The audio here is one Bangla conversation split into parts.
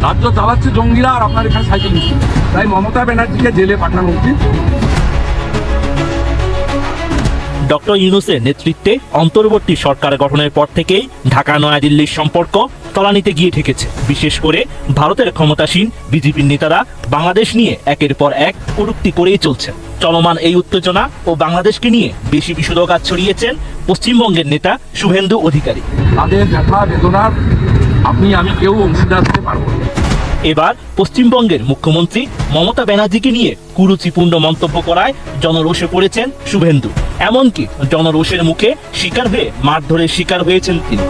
রাজ্য চালাচ্ছে জঙ্গিরা, আর আপনার এখানে সাইকেল মিছিল। তাই মমতা ব্যানার্জিকে জেলে পাঠানো উচিত। ডক্টর ইউনূসের নেতৃত্বে অন্তর্বর্তী সরকার গঠনের পর থেকেই ঢাকা নয়াদিল্লির সম্পর্ক তলানিতে গিয়ে ঠেকেছে। বিশেষ করে ভারতের ক্ষমতাসীন বিজেপির নেতারা বাংলাদেশ নিয়ে একের পর এক কটূক্তি করেই চলছে। চলমান এই উত্তেজনা ও বাংলাদেশকে নিয়ে বেশি বিশদগাত ছড়িয়েছেন পশ্চিমবঙ্গের নেতা শুভেন্দু অধিকারী। তাদের ব্যথা বেদনার আপনি আমি কেউ অংশীদার হতে পারবো না। এবার পশ্চিমবঙ্গের মুখ্যমন্ত্রী মমতা ব্যানার্জিকে নিয়ে কুরুচিপূর্ণ মন্তব্য করায় জনরোষে পড়েছেন শুভেন্দু। এমনকি জনরোষের মুখে শিকার হয়ে মারধরের শিকার হয়েছেন তিনি।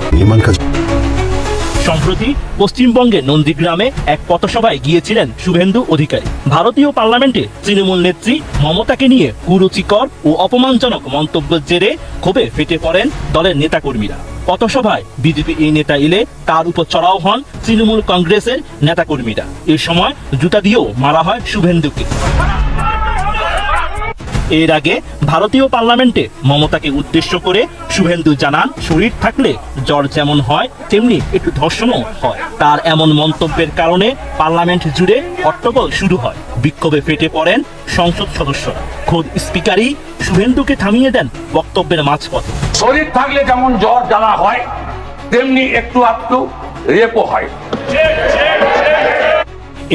সম্প্রতি পশ্চিমবঙ্গের নন্দীগ্রামে এক পথসভায় গিয়েছিলেন শুভেন্দু অধিকারী। ভারতীয় পার্লামেন্টে তৃণমূল নেত্রী মমতাকে নিয়ে কুরুচিকর ও অপমানজনক মন্তব্যের জেরে ক্ষোভে ফেটে পড়েন দলের নেতাকর্মীরা। পথসভায় বিজেপি এই নেতা এলে তার উপর চড়াও হন তৃণমূল কংগ্রেসের নেতাকর্মীরা। এ সময় জুতা দিয়েও মারা হয় শুভেন্দুকে। এর আগে ভারতীয় পার্লামেন্টে মমতাকে উদ্দেশ্য করে শুভেন্দু জানান, শরীর থাকলে জ্বর যেমন হয় তেমনি একটু ধর্ষণও হয়। তার এমন মন্তব্যের কারণে পার্লামেন্ট জুড়ে হট্টগোল শুরু হয়। বিক্ষোভে ফেটে পড়েন সংসদ সদস্যরা। খোদ স্পিকারই শুভেন্দুকে থামিয়ে দেন বক্তব্যের মাঝপথে। শরীর থাকলে যেমন জ্বর জ্বালা হয়, তেমনি একটু আধটু রেপও হয়।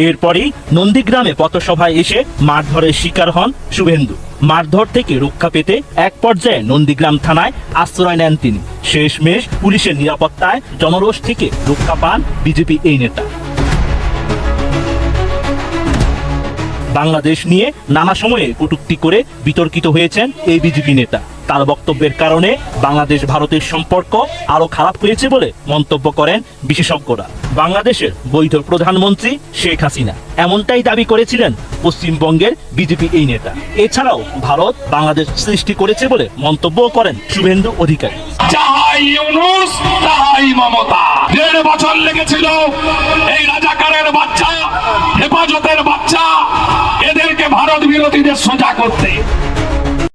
এরপরই নন্দীগ্রামে পথসভায় এসে মারধরের শিকার হন শুভেন্দু। মারধর থেকে রক্ষা পেতে এক পর্যায়ে নন্দীগ্রাম থানায় আশ্রয় নেন তিনি। শেষমেশ পুলিশের নিরাপত্তায় জনরোষ থেকে রক্ষা পান বিজেপি এই নেতা। বাংলাদেশ নিয়ে নানা সময়ে কটূক্তি করে বিতর্কিত হয়েছেন এই বিজেপি নেতা। তার বক্তব্যের কারণে বাংলাদেশ ভারতের সম্পর্ক আরো খারাপ হয়েছে বলে মন্তব্য করেন বিশেষজ্ঞরা। বাংলাদেশের বৈধ প্রধানমন্ত্রী শেখ হাসিনা এমনটাই দাবি করেছিলেন পশ্চিমবঙ্গের বিজেপি এই নেতা। এছাড়াও ভারত বাংলাদেশ সৃষ্টি করেছে বলে মন্তব্য করেন শুভেন্দু অধিকারী। যাহাই ইউনূস তাহাই মমতা। 1.5 বছর লেগেছিল এই রাজাকারের বাচ্চা, হেফাজতের বাচ্চা, এদেরকে ভারত বিরোধীদের সোজা করতে।